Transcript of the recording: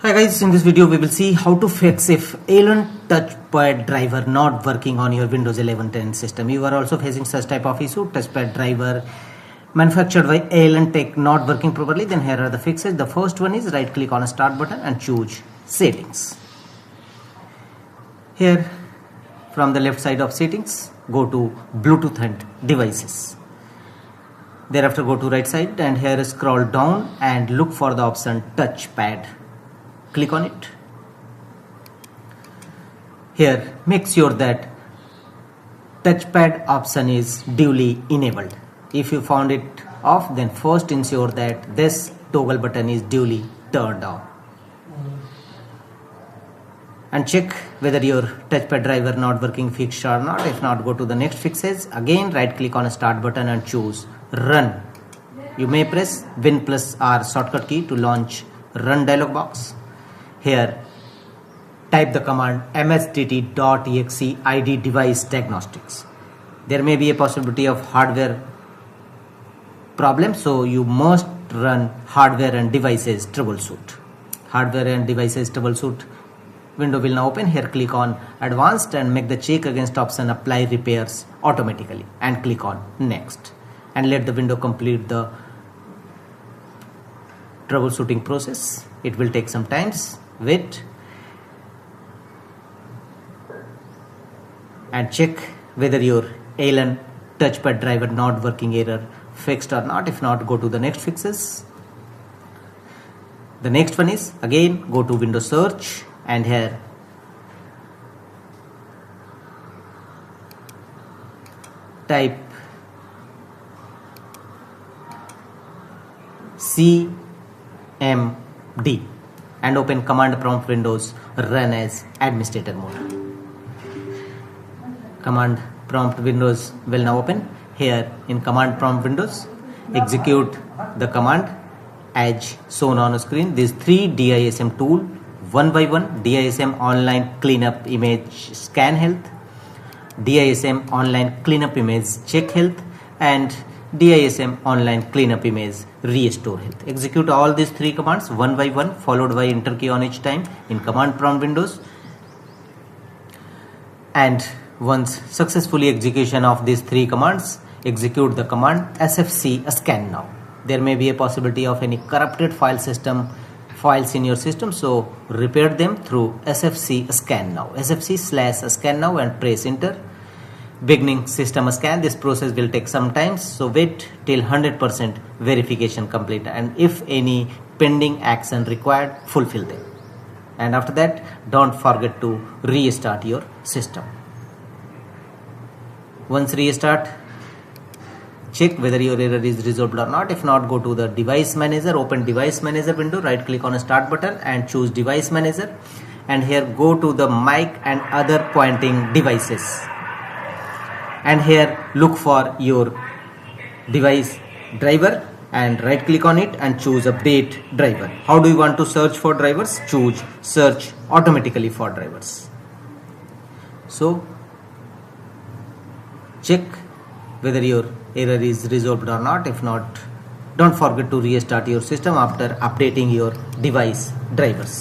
Hi guys, in this video we will see how to fix if Elan touchpad driver not working on your Windows 11 10 system. You are also facing such type of issue, touchpad driver manufactured by Elan Tech not working properly. Then here are the fixes. The first one is right click on a start button and choose settings. Here from the left side of settings, go to Bluetooth and devices. Thereafter go to right side and here scroll down and look for the option touchpad. Click on it. Here make sure that touchpad option is duly enabled. If you found it off, then first ensure that this toggle button is duly turned on. And check whether your touchpad driver not working fixed or not. If not, go to the next fixes. Again right click on a start button and choose run. You may press Win plus R shortcut key to launch run dialog box. Here type the command mstt.exe id device diagnostics. There may be a possibility of hardware problem, so you must run hardware and devices troubleshoot. Hardware and devices troubleshoot window will now open. Here click on advanced and make the check against option apply repairs automatically and click on next and let the window complete the troubleshooting process. It will take some time. Wait and check whether your Elan touchpad driver not working error fixed or not. If not, go to the next fixes. The next one is again go to Windows search and here type cmd and open command prompt windows, run as administrator mode. Command prompt windows will now open. Here in command prompt windows, execute the command as shown on screen. These three DISM tool one by one: DISM online cleanup image scan health, DISM online cleanup image check health, and DISM online cleanup image restore health. Execute all these three commands one by one, followed by enter key on each time in command prompt windows. And once successfully execution of these three commands, execute the command sfc scan now. There may be a possibility of any corrupted files in your system, so repair them through sfc scan now. sfc/scan now and press enter. Beginning system scan. This process will take some time, so wait till 100% verification complete, and if any pending action required, fulfill them. And after that, don't forget to restart your system. Once restart, check whether your error is resolved or not. If not, go to the device manager, open device manager window, right click on a start button and choose device manager, and here go to the mic and other pointing devices. And here look for your device driver and right click on it and choose update driver. How do you want to search for drivers? Choose search automatically for drivers. So check whether your error is resolved or not. If not, don't forget to restart your system after updating your device drivers.